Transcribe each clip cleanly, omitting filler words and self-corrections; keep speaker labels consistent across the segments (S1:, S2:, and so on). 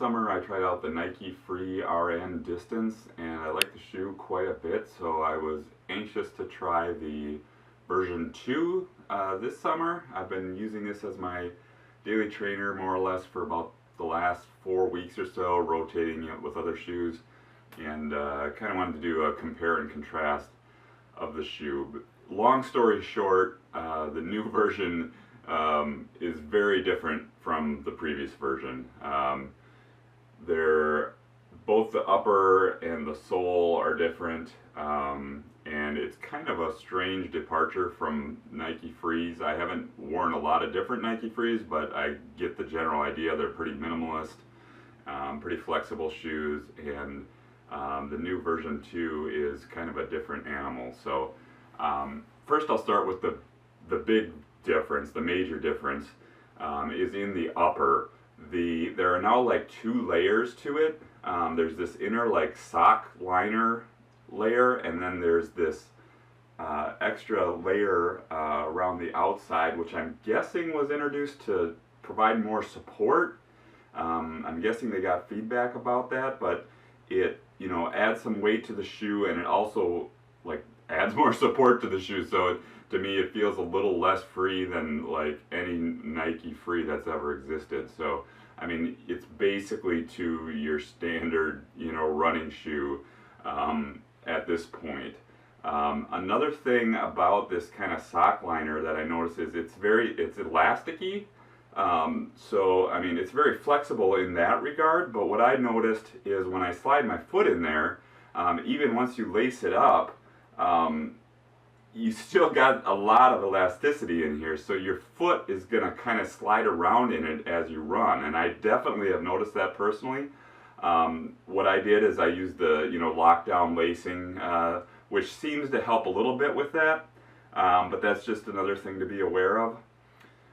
S1: summer I tried out the Nike Free RN Distance, and I like the shoe quite a bit, so I was anxious to try the version 2 this summer. I've been using this as my daily trainer more or less for about the last 4 weeks or so, rotating it with other shoes, and I kind of wanted to do a compare and contrast of the shoe. But long story short, the new version is very different from the previous version. They're both the upper and the sole are different, and it's kind of a strange departure from Nike Frees. I haven't worn a lot of different Nike Frees, but I get the general idea. They're pretty minimalist, pretty flexible shoes, and the new version 2 is kind of a different animal. So first I'll start with the big difference, the major difference is in the upper. There are now like 2 layers to it. There's this inner like sock liner layer, and then there's this extra layer around the outside, which I'm guessing was introduced to provide more support. I'm guessing they got feedback about that, but it adds some weight to the shoe, and it also like adds more support to the shoe. So to me, it feels a little less free than like any Nike Free that's ever existed. So I mean, it's basically to your standard running shoe at this point. Another thing about this kind of sock liner that I noticed is it's elasticy. So I mean, it's very flexible in that regard, but what I noticed is when I slide my foot in there, even once you lace it up, you still got a lot of elasticity in here, so your foot is going to kind of slide around in it as you run, and I definitely have noticed that personally. What I did is I used the lockdown lacing, which seems to help a little bit with that, but that's just another thing to be aware of.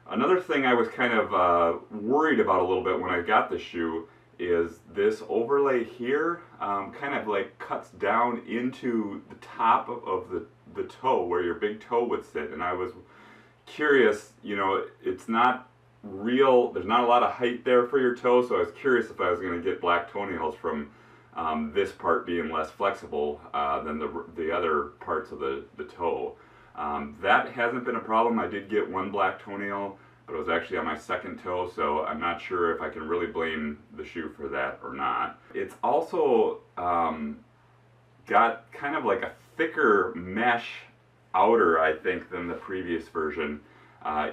S1: Another thing I was kind of worried about a little bit when I got the shoe is this overlay here kind of like cuts down into the top of the toe where your big toe would sit, and I was curious, it's not real, there's not a lot of height there for your toe, so I was curious if I was going to get black toenails from this part being less flexible than the other parts of the toe. That hasn't been a problem. I did get one black toenail, but it was actually on my second toe, so I'm not sure if I can really blame the shoe for that or not. It's also got kind of like a thicker mesh outer, I think, than the previous version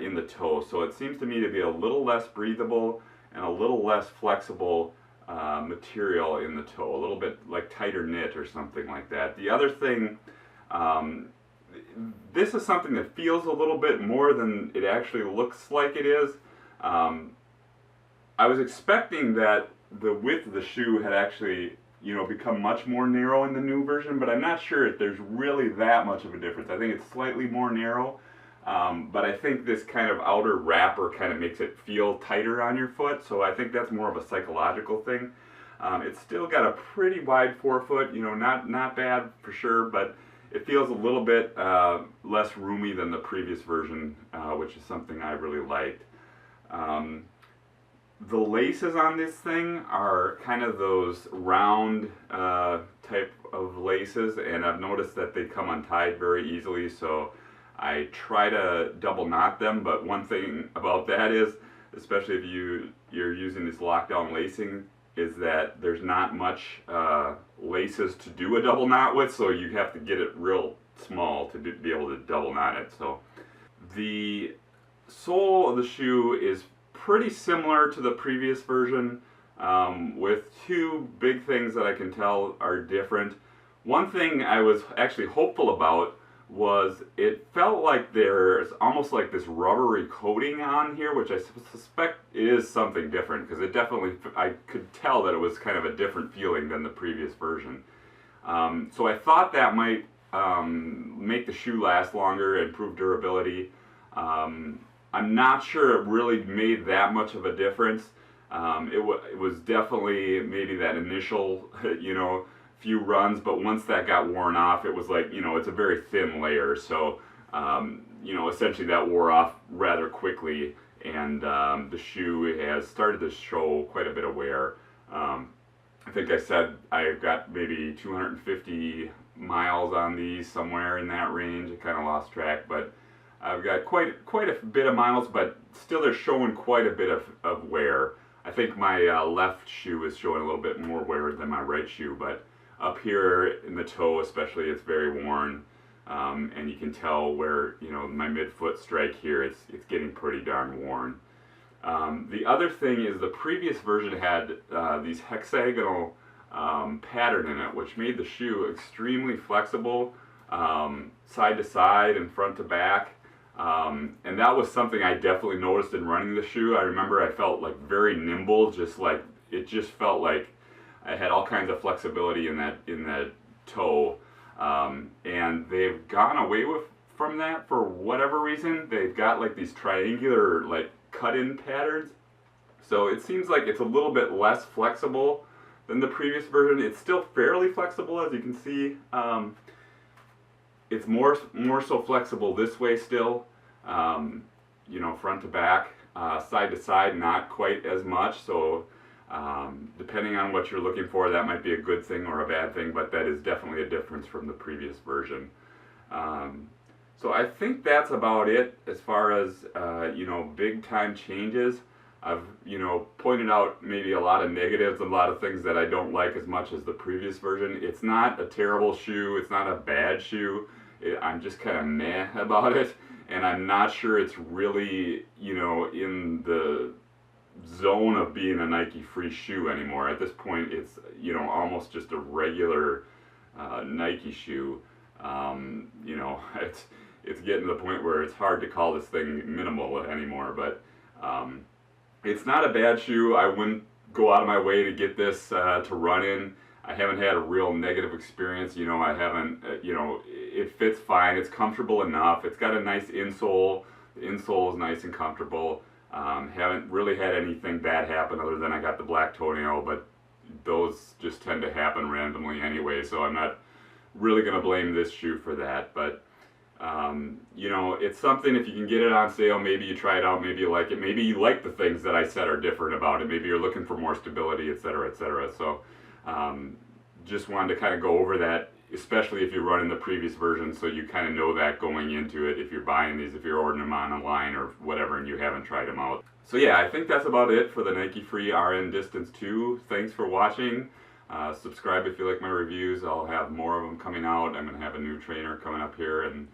S1: in the toe, so it seems to me to be a little less breathable and a little less flexible material in the toe, a little bit like tighter knit or something like that. The other thing, this is something that feels a little bit more than it actually looks like it is. I was expecting that the width of the shoe had actually become much more narrow in the new version, but I'm not sure if there's really that much of a difference. I think it's slightly more narrow, but I think this kind of outer wrapper kind of makes it feel tighter on your foot, so I think that's more of a psychological thing. It's still got a pretty wide forefoot, not bad for sure, but it feels a little bit less roomy than the previous version, which is something I really liked. The laces on this thing are kind of those round type of laces, and I've noticed that they come untied very easily, so I try to double knot them, but one thing about that is, especially if you're using this lockdown lacing, is that there's not much laces to do a double knot with, so you have to get it real small to be able to double knot it. So the sole of the shoe is pretty similar to the previous version, with 2 big things that I can tell are different. One thing I was actually hopeful about was it felt like there's almost like this rubbery coating on here, which I suspect is something different, because it definitely, I could tell that it was kind of a different feeling than the previous version. So I thought that might make the shoe last longer, improve durability. I'm not sure it really made that much of a difference. It was definitely maybe that initial, few runs, but once that got worn off, it was like, it's a very thin layer, so, essentially that wore off rather quickly, and the shoe has started to show quite a bit of wear. I think I said I've got maybe 250 miles on these, somewhere in that range. I kind of lost track, but I've got quite a bit of miles, but still they're showing quite a bit of wear. I think my left shoe is showing a little bit more wear than my right shoe, but up here in the toe especially, it's very worn. And you can tell where, you know, my midfoot strike here, it's getting pretty darn worn. The other thing is the previous version had these hexagonal pattern in it, which made the shoe extremely flexible, side to side and front to back. And that was something I definitely noticed in running the shoe. I remember I felt like very nimble, just like it just felt like I had all kinds of flexibility in that toe. And they've gone away from that for whatever reason. They've got like these triangular like cut-in patterns. So it seems like it's a little bit less flexible than the previous version. It's still fairly flexible, as you can see. It's more so flexible this way still, you know, front to back, side to side, not quite as much. So depending on what you're looking for, that might be a good thing or a bad thing, but that is definitely a difference from the previous version. So I think that's about it as far as you know, big time changes. I've, you know, pointed out maybe a lot of negatives, a lot of things that I don't like as much as the previous version. It's not a terrible shoe, it's not a bad shoe. I'm just kind of meh about it, and I'm not sure it's really, you know, in the zone of being a Nike Free shoe anymore. At this point, it's, you know, almost just a regular Nike shoe. You know, it's getting to the point where it's hard to call this thing minimal anymore, but it's not a bad shoe. I wouldn't go out of my way to get this to run in. I haven't had a real negative experience. You know, I haven't, you know, it fits fine. It's comfortable enough. It's got a nice insole. The insole is nice and comfortable. Haven't really had anything bad happen other than I got the black toenail, but those just tend to happen randomly anyway, so I'm not really going to blame this shoe for that. But you know, it's something, if you can get it on sale, maybe you try it out, maybe you like it, maybe you like the things that I said are different about it, maybe you're looking for more stability, etc., etc. So just wanted to kind of go over that, especially if you're running the previous version, so you kind of know that going into it if you're buying these, if you're ordering them online or whatever and you haven't tried them out. So yeah, I think that's about it for the Nike Free RN Distance 2. Thanks for watching. Subscribe if you like my reviews. I'll have more of them coming out. I'm going to have a new trainer coming up here, and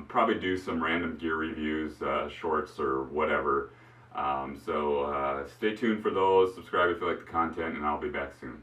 S1: probably do some random gear reviews, shorts or whatever. So stay tuned for those. Subscribe if you like the content, and I'll be back soon.